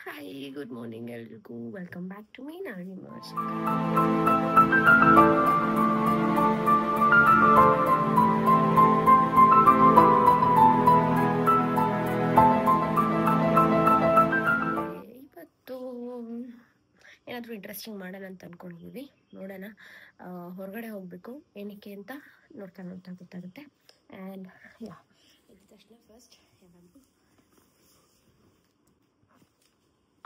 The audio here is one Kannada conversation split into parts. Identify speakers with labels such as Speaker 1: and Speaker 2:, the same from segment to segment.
Speaker 1: ಹಾಯ್ ಗುಡ್ ಮಾರ್ನಿಂಗ್ ಎಲ್ರಿಗೂ. Welcome back to me. ನಾನು ನಿಮ್ಮ ಇವತ್ತು ಏನಾದರೂ ಇಂಟ್ರೆಸ್ಟಿಂಗ್ ಮಾಡೋಣ ಅಂತ ಅಂದ್ಕೊಂಡಿದ್ದೀವಿ. ನೋಡೋಣ, ಹೊರಗಡೆ ಹೋಗಬೇಕು. ಏನಕ್ಕೆ ಅಂತ ನೋಡ್ತಾ ಗೊತ್ತಾಗುತ್ತೆ. ಆ್ಯಂಡ್ ಯಾ ಇದ್ದ ತಕ್ಷಣ ಫಸ್ಟ್ ಯಾವಾಗಲೂ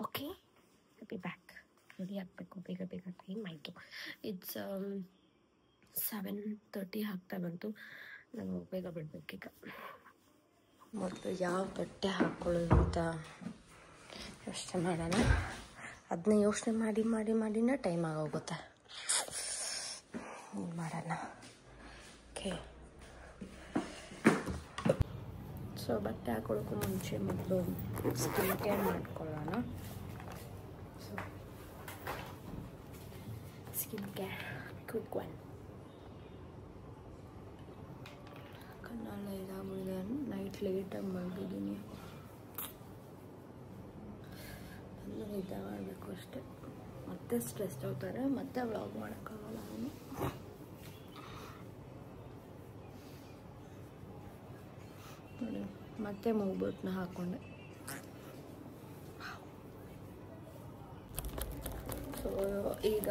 Speaker 1: ಓಕೆ ಬಿ ಬ್ಯಾಕ್ ರೆಡಿ ಆಗಬೇಕು. ಬೇಗ ಟೈಮ್ ಆಯಿತು. ಇಟ್ಸ್ 7:30 ಆಗ್ತಾ ಬಂತು. ನಾವು ಬೇಗ ಬಿಡಬೇಕೀಗ. ಮತ್ತು ಯಾವ ಬಟ್ಟೆ ಹಾಕ್ಕೊಳ್ಳೋದು ಅಂತ ಯೋಚನೆ ಮಾಡೋಣ. ಅದನ್ನ ಯೋಚನೆ ಮಾಡಿನೇ ಟೈಮ್ ಆಗೋಗುತ್ತೆ. ಏನು ಮಾಡೋಣ? ಓಕೆ, ಸೊ ಬಟ್ಟೆ ಹಾಕೊಳ್ಳೋಕ್ಕೂ ಮುಂಚೆ ಮೊದಲು ಸ್ಕಿನ್ ಕೇರ್ ಮಾಡ್ಕೊಳ್ಳೋಣ. So skin care quick one. ಕಣ್ಣೆಲ್ಲ ಇದಾಗ್ಬಿಟ್ಟಿದೆ. ನೈಟ್ ಲೇಟಾಗಿ ಮಲಗಿದ್ದೀನಿ. ಅಂದರೆ ನಿದ್ದೆ ಮಾಡಬೇಕು ಅಷ್ಟೇ. ಮತ್ತೆ ಸ್ಟ್ರೆಸ್ ಆಗ್ತಾರೆ, ಮತ್ತೆ ವ್ಲಾಗ್ ಮಾಡೋಕ್ಕಾಗಲ್ಲ. ಅವನು ನೋಡಿ ಮತ್ತೆ ಮೂಗ್ಬೊಟ್ಟನ್ನ ಹಾಕ್ಕೊಂಡೆ. ಸೊ ಈಗ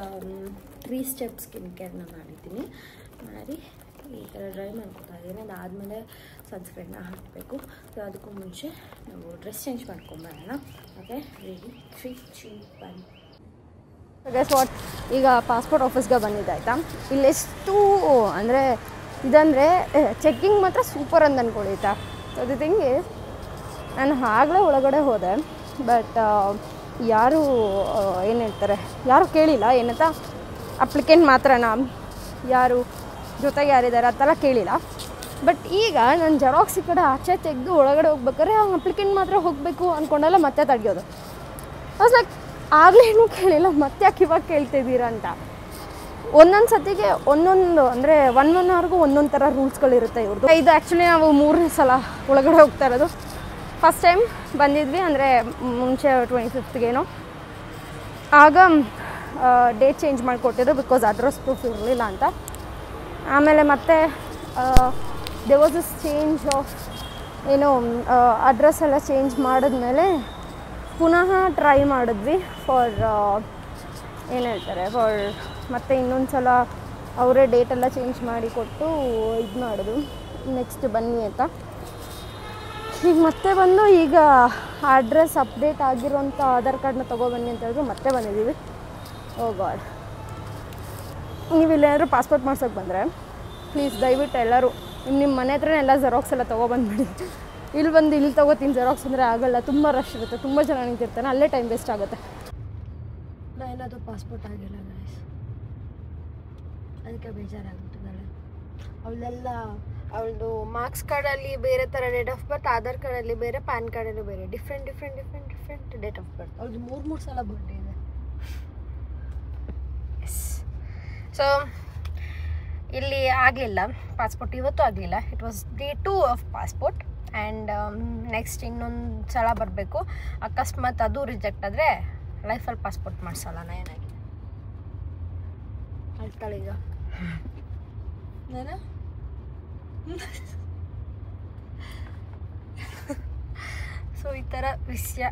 Speaker 1: 3 ಸ್ಟೆಪ್ ಸ್ಕಿನ್ ಕೇರ್ನ ಮಾಡಿದ್ದೀನಿ. ಮಾಡಿ ಈ ಥರ ಡ್ರೈ ಮಾಡ್ಕೊತಾ ಇದ್ದೀನಿ. ಅದಾದಮೇಲೆ ಸನ್ಸ್ಕ್ರೀನ್ನ ಹಾಕಬೇಕು. ಸೊ ಅದಕ್ಕೂ ಮುಂಚೆ ನಾವು ಡ್ರೆಸ್ ಚೇಂಜ್ ಮಾಡ್ಕೊಂಬರೋಣ. Okay, ready? 3, 2, 1.
Speaker 2: ಗೆಸ್ ವಾಟ್, ಈಗ ಪಾಸ್ಪೋರ್ಟ್ ಆಫೀಸ್ಗೆ ಬಂದಿದ್ದೆ ಆಯಿತಾ. ಇಲ್ಲೆಷ್ಟು ಅಂದರೆ ಇದಂದರೆ ಚೆಕ್ಕಿಂಗ್ ಮಾತ್ರ ಸೂಪರ್ ಅಂತ ಅಂದ್ಕೊಳ್ಳಿ ಆಯಿತಾ. ಸೊ ದಿ ಥಿಂಗ್ ಈಸ್, ನಾನು ಆಗಲೇ ಒಳಗಡೆ ಹೋದೆ, ಬಟ್ ಯಾರು ಏನು ಹೇಳ್ತಾರೆ, ಯಾರು ಕೇಳಿಲ್ಲ. ಏನಂತ ಅಪ್ಲಿಕೆಂಟ್ ಮಾತ್ರನಾ, ಯಾರು ಜೊತೆಗೆ ಯಾರಿದ್ದಾರೆ ಆ ಥರ ಕೇಳಿಲ್ಲ. ಬಟ್ ಈಗ ನಾನು ಜೆರಾಕ್ಸ್ ಈ ಕಡೆ ಆಚೆ ತೆಗೆದು ಒಳಗಡೆ ಹೋಗ್ಬೇಕಾದ್ರೆ ಅವ್ನು ಅಪ್ಲಿಕೆಂಟ್ ಮಾತ್ರ ಹೋಗಬೇಕು ಅಂದ್ಕೊಂಡೆಲ್ಲ ಮತ್ತೆ ತಡೆಯೋದು. ವಾಸ್ ಲೈಕ್ ಆಗಲೇನೂ ಕೇಳಿಲ್ಲ, ಮತ್ತೆ ಯಾಕೆ ಇವಾಗ ಕೇಳ್ತಿದ್ದೀರಾ ಅಂತ. ಒಂದೊಂದು ಸತಿಗೆ ಒಂದೊಂದು ಅಂದರೆ 1 ಅವರ್ಗೂ ಒಂದೊಂದು ಥರ ರೂಲ್ಸ್ಗಳಿರುತ್ತೆ ಇವ್ರದ್ದು. ಇದು ಆ್ಯಕ್ಚುಲಿ ನಾವು 3ನೇ ಸಲ ಒಳಗಡೆ ಹೋಗ್ತಾ ಇರೋದು. ಫಸ್ಟ್ ಟೈಮ್ ಬಂದಿದ್ವಿ ಅಂದರೆ ಮುಂಚೆ 25th ಆಗ ಡೇಟ್ ಚೇಂಜ್ ಮಾಡಿಕೊಟ್ಟಿದ್ರು, ಬಿಕಾಸ್ ಅಡ್ರೆಸ್ ಪ್ರೂಫ್ ಇರಲಿಲ್ಲ ಅಂತ. ಆಮೇಲೆ ಮತ್ತೆ then was this change of ಏನೋ ಅಡ್ರೆಸ್ ಎಲ್ಲ ಚೇಂಜ್ ಮಾಡಿದ್ಮೇಲೆ ಪುನಃ ಟ್ರೈ ಮಾಡಿದ್ವಿ ಫಾರ್ ಏನು ಹೇಳ್ತಾರೆ ಫಾರ್ ಮತ್ತೆ ಇನ್ನೊಂದು ಸಲ ಅವರೇ ಡೇಟೆಲ್ಲ ಚೇಂಜ್ ಮಾಡಿ ಕೊಟ್ಟು ಇದು ಮಾಡೋದು, ನೆಕ್ಸ್ಟ್ ಬನ್ನಿ ಅಂತ. ಈಗ ಮತ್ತೆ ಬಂದು ಈಗ ಅಡ್ರೆಸ್ ಅಪ್ಡೇಟ್ ಆಗಿರೋಂಥ ಆಧಾರ್ ಕಾರ್ಡ್ನ ತೊಗೊಬನ್ನಿ ಅಂತ ಹೇಳಿದ್ರು ಮತ್ತೆ ಬಂದಿದ್ದೀವಿ. ಓ ಗಾಡ್, ನೀವು ಇಲ್ಲೇನಾದರೂ ಪಾಸ್ಪೋರ್ಟ್ ಮಾಡ್ಸೋಕೆ ಬಂದರೆ ಪ್ಲೀಸ್ ದಯವಿಟ್ಟು ಎಲ್ಲರೂ ನಿಮ್ಮ ಮನೆ ಹತ್ರನೇ ಎಲ್ಲ ಜೆರಾಕ್ಸ್ ಎಲ್ಲ ತೊಗೊಬಂದ್ಬಿಡಿ. ಇಲ್ಲಿ ತೊಗೋತೀನಿ ಜೆರಾಕ್ಸ್ ಅಂದರೆ ಆಗೋಲ್ಲ, ತುಂಬ ರಶ್ ಇರುತ್ತೆ, ತುಂಬ ಜನ ನಿಂತಿರ್ತಾನೆ, ಅಲ್ಲೇ ಟೈಮ್ ವೇಸ್ಟ್ ಆಗುತ್ತೆ.
Speaker 1: ಏನಾದರೂ ಪಾಸ್ಪೋರ್ಟ್ ಆಗಿಲ್ಲ ಗೈಸ್, ಅದಕ್ಕೆ ಬೇಜಾರಾಗ್ಬಿಟ್ಟಿದ್ದಾಳೆ. ಅವಳದು ಮಾರ್ಕ್ಸ್ ಕಾರ್ಡಲ್ಲಿ ಬೇರೆ ಥರ ಡೇಟ್ ಆಫ್ ಬರ್ತ್, ಆಧಾರ್ ಕಾರ್ಡಲ್ಲಿ ಬೇರೆ, ಪ್ಯಾನ್ ಕಾರ್ಡಲ್ಲಿ ಬೇರೆ, ಡಿಫ್ರೆಂಟ್ ಡೇಟ್ ಆಫ್ ಬರ್ತ್. ಅವಳದು 3 ಸಲ ಬರ್ಡೇ ಇದೆ. ಎಸ್, ಸೊ ಇಲ್ಲಿ ಆಗಲಿಲ್ಲ ಪಾಸ್ಪೋರ್ಟ್, ಇವತ್ತು ಆಗಲಿಲ್ಲ. It was day 2 of passport. And next ಇನ್ನೊಂದು ಸಲ ಬರಬೇಕು. ಅಕಸ್ಮಾತ್ ಅದು ರಿಜೆಕ್ಟ್ ಆದರೆ ಲೈಫಲ್ಲಿ ಪಾಸ್ಪೋರ್ಟ್ ಮಾಡಿಸಲ್ಲ. ಏನಾಗಿದೆ ಅಳ್ತಾಳೀಗ ನಾನು. ಸೊ ಈ ಥರ ವಿಷಯ.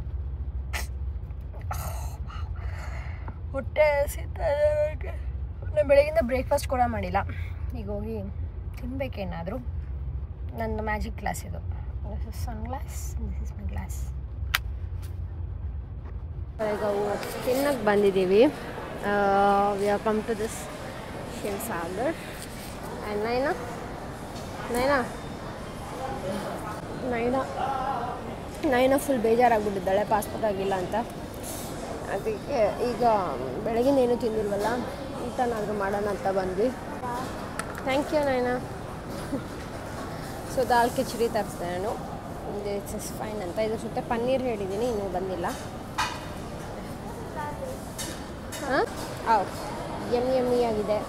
Speaker 1: ಹೊಟ್ಟೆ ಹಸಿತಾರೆ. ನಾನು ಬೆಳಗಿಂದ ಬ್ರೇಕ್ಫಾಸ್ಟ್ ಕೂಡ ಮಾಡಿಲ್ಲ. ಈಗ ಹೋಗಿ ತಿನ್ಬೇಕೇನಾದರೂ. ನನ್ನ ಮ್ಯಾಜಿಕ್ ಗ್ಲಾಸ್ ಇದು, sun glass, this is my glass. ಈಗ ತಿನ್ನಕ್ಕೆ ಬಂದಿದ್ದೀವಿ. We are come to this Shivasagar. And Naina full ಬೇಜಾರಾಗ್ಬಿಟ್ಟಿದ್ದಾಳೆ ಪಾಸ್ಪೋರ್ಟ್ ಆಗಿಲ್ಲ ಅಂತ. ಅದಕ್ಕೆ ಈಗ ಬೆಳಗಿಂದ ಏನೂ ತಿಂದಿಲ್ವಲ್ಲ, ಊಟನಾದರೂ ಮಾಡೋಣ ಅಂತ ಬಂದ್ವಿ. Thank you Naina. So dal khichdi ತರಿಸ್ದೆ ನಾನು, ದಿಸ್ ಇಸ್ ಫೈನ್ ಅಂತ. ಇದ್ರ ಜೊತೆ ಪನ್ನೀರ್ ಹೇಳಿದ್ದೀನಿ, ಇನ್ನೂ ಬಂದಿಲ್ಲ. ಹಾಂ, ಯಮ್ಮಿ ಆಗಿದೆ.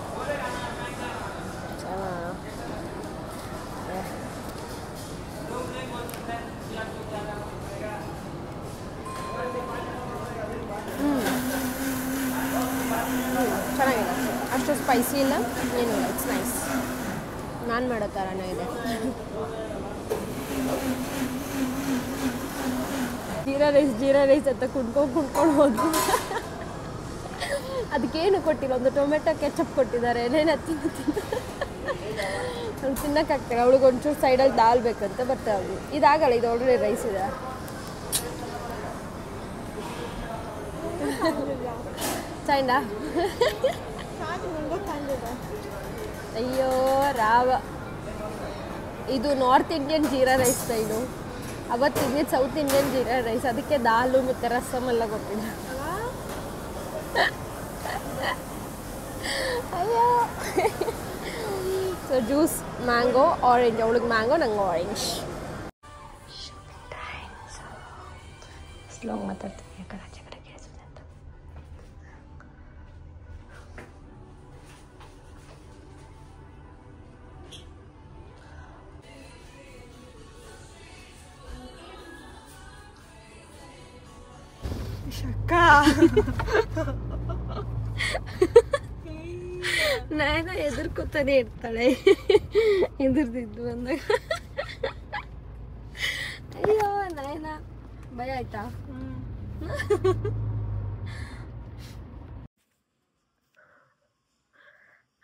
Speaker 2: ಅಷ್ಟು ಸ್ಪೈಸಿ ಇಲ್ಲ ಏನು ಇಟ್ಸ್ ನೈಸ್. ನಾನು ಮಾಡೋ ಥರನೇ ಇದೆ. ಜೀರಾ ರೈಸ್ ಅಂತ ಕುಣ್ಕೊಂಡು ಹೋದ್ರು. ಅದಕ್ಕೇನು ಕೊಟ್ಟಿಲ್ಲ, ಒಂದು ಟೊಮೆಟೊ ಕೆಚಪ್ ಕೊಟ್ಟಿದ್ದಾರೆ. ಏನೇನು ಅವ್ಳು ತಿನ್ನೋಕ್ಕಾಗ್ತಾರೆ. ಅವಳಿಗೆ ಒಂಚೂರು ಸೈಡಲ್ಲಿ ದಾಲ್ ಬೇಕಂತ. ಬಟ್ ಇದಾಗಲ್ಲ, ಇದು ಆಲ್ರೆಡಿ ರೈಸ್ ಇದೆ. ಚೈಂಡ ಅಯ್ಯೋ ರಾವ, ಇದು north Indian jeera rice style. ಅವತ್ತು ತಿಂದಿದ್ದು ಸೌತ್ ಇಂಡಿಯನ್ ಜೀರಾ ರೈಸ್. ಅದಕ್ಕೆ ದಾಲು ಮತ್ತು ರಸಮ್ ಎಲ್ಲ ಕೊಟ್ಟಿದ್ದ. ಅಯ್ಯೋ. ಸೊ ಜ್ಯೂಸ್ ಮ್ಯಾಂಗೋ ಆರೆಂಜ್, ಅವಳಿಗೆ ಮ್ಯಾಂಗೋ, ನಂಗೆ ಆರೆಂಜ್.
Speaker 1: ಸ್ಲೋ ಮಾತಾಡ್ತೀನಿ ಯಾಕಂದ್ರೆ ಆಚೆ ಕಡೆ ಕೇಳಿಸುತ್ತೆ ಅಂತ. ನಯನ ಎದುರ್ಕೊತಾನೆ ಇರ್ತಾಳೆ ಎದುರ್ದಿದ್ದು ಅಂದಾಗ. ಅಯ್ಯೋ ನಯನ ಭಯ ಆಯ್ತಾ?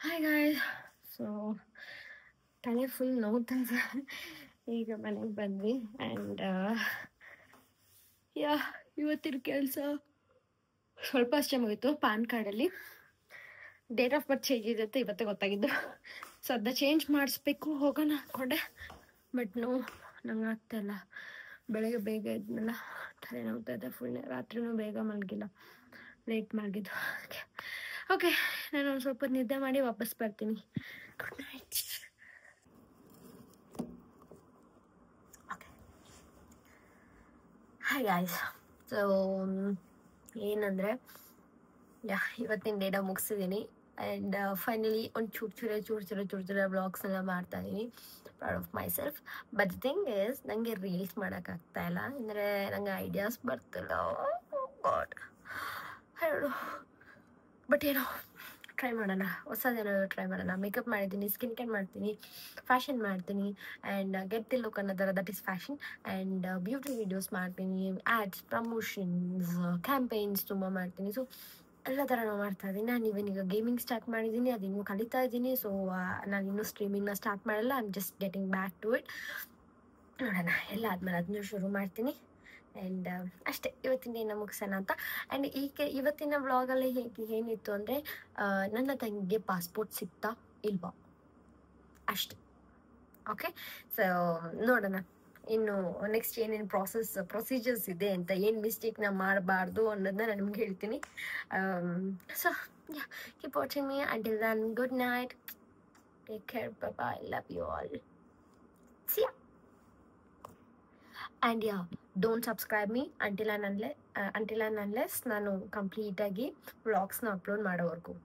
Speaker 1: ಹಾಯ್ ಗಾಯ್ಸ್, ಸೊ ತಲೆ ಫುಲ್ ನೋವ್ತಾ ಇದೆ. ಈಗ ಮನೆಗೆ ಬಂದ್ವಿ ಆ್ಯಂಡ್ ಇವತ್ತಿನ ಕೆಲಸ ಸ್ವಲ್ಪ ಅಷ್ಟೇ ಮುಗೀತು. ಪಾನ್ ಕಾರ್ಡಲ್ಲಿ ಡೇಟ್ ಆಫ್ ಬರ್ತ್ ಚೇಂಜ್ ಇದೆ ಅಂತ ಇವತ್ತೇ ಗೊತ್ತಾಗಿದ್ದು. ಸೊ ಅದನ್ನ ಚೇಂಜ್ ಮಾಡಿಸ್ಬೇಕು, ಹೋಗೋಣ ಅಂದ್ಕೊಂಡೆ. ಬಟ್ ನಂಗೆ ಆಗ್ತಾಯಿಲ್ಲ. ಬೆಳಗ್ಗೆ ಬೇಗ ಇದ್ನಲ್ಲ, ತಲೆ ನೋವ್ತಾ ಇದೆ ಫುಲ್. ರಾತ್ರಿನೂ ಬೇಗ ಮಲಗಿಲ್ಲ, ಲೇಟ್ ಮಲಗಿದ್ದು. ಓಕೆ, ನಾನು ಒಂದು ಸ್ವಲ್ಪ ನಿದ್ದೆ ಮಾಡಿ ವಾಪಸ್ ಬರ್ತೀನಿ. Good night. Okay, hi guys. So ಏನಂದರೆ ಇವತ್ತಿನ ಡೇಟ ಮುಗಿಸಿದ್ದೀನಿ ಆ್ಯಂಡ್ ಫೈನಲಿ ಒಂದು ಚೂರು ವ್ಲಾಗ್ಸ್ನೆಲ್ಲ ಮಾಡ್ತಾಯಿದ್ದೀನಿ. Proud of my self. But the thing is, ನನಗೆ ರೀಲ್ಸ್ ಮಾಡೋಕ್ಕಾಗ್ತಾಯಿಲ್ಲ. ಅಂದರೆ ನನಗೆ ಐಡಿಯಾಸ್ ಬರ್ತಿಲ್ಲ. ಗಾಡ್ ಹೇಳು. ಬಟ್ ಏನೋ ಟ್ರೈ ಮಾಡೋಣ, ಹೊಸದೇನಾದ್ರು ಟ್ರೈ ಮಾಡೋಣ. ಮೇಕಪ್ ಮಾಡಿದ್ದೀನಿ, ಸ್ಕಿನ್ ಕೇರ್ ಮಾಡ್ತೀನಿ, ಫ್ಯಾಷನ್ ಮಾಡ್ತೀನಿ ಆ್ಯಂಡ್ ಗೆಟ್ ದಿ ಲುಕ್ ಅನ್ನೋ ಥರ, that is fashion. And beauty videos ಮಾಡ್ತೀನಿ, ಆ್ಯಡ್ಸ್, ಪ್ರಮೋಷನ್ಸ್, ಕ್ಯಾಂಪೇನ್ಸ್ ತುಂಬ ಮಾಡ್ತೀನಿ. ಸೊ ಎಲ್ಲ ಥರನೂ ಮಾಡ್ತಾಯಿದ್ದೀನಿ. ನಾನು ಈಗ ಗೇಮಿಂಗ್ ಸ್ಟಾರ್ಟ್ ಮಾಡಿದ್ದೀನಿ, ಅದು ಇನ್ನೂ ಕಲಿತಾ ಇದ್ದೀನಿ. ಸೊ ನಾನು ಇನ್ನೂ ಸ್ಟ್ರೀಮಿಂಗ್ನ ಸ್ಟಾರ್ಟ್ ಮಾಡಲ್ಲ. I am just getting back to it. ನೋಡೋಣ, ಎಲ್ಲ ಆದಮೇಲೆ ಅದನ್ನೂ ಶುರು ಮಾಡ್ತೀನಿ. ಆ್ಯಂಡ್ ಅಷ್ಟೇ, ಇವತ್ತಿನ ದಿನ ಮುಗಿಸೋಣ ಅಂತ. ಆ್ಯಂಡ್ ಇವತ್ತಿನ ವ್ಲಾಗಲ್ಲಿ ಏನಿತ್ತು ಅಂದರೆ, ನನ್ನ ತಂಗಿಗೆ ಪಾಸ್ಪೋರ್ಟ್ ಸಿಗ್ತಾ ಇಲ್ವಾ ಅಷ್ಟೆ. ಓಕೆ, ಸೊ ನೋಡೋಣ ಇನ್ನು ನೆಕ್ಸ್ಟ್ ಏನೇನು ಪ್ರೊಸೀಜರ್ಸ್ ಇದೆ ಅಂತ, ಏನು ಮಿಸ್ಟೇಕ್ನ ಮಾಡಬಾರ್ದು ಅನ್ನೋದನ್ನ ನಾನು ನಿಮ್ಗೆ ಹೇಳ್ತೀನಿ. So keep watching me. Until then, good night, take care, bye bye, love you all, see ya. And don't subscribe me until and unless ನಾನು ಕಂಪ್ಲೀಟಾಗಿ ವ್ಲಾಗ್ಸ್ನ ಅಪ್ಲೋಡ್ ಮಾಡೋವರೆಗೂ.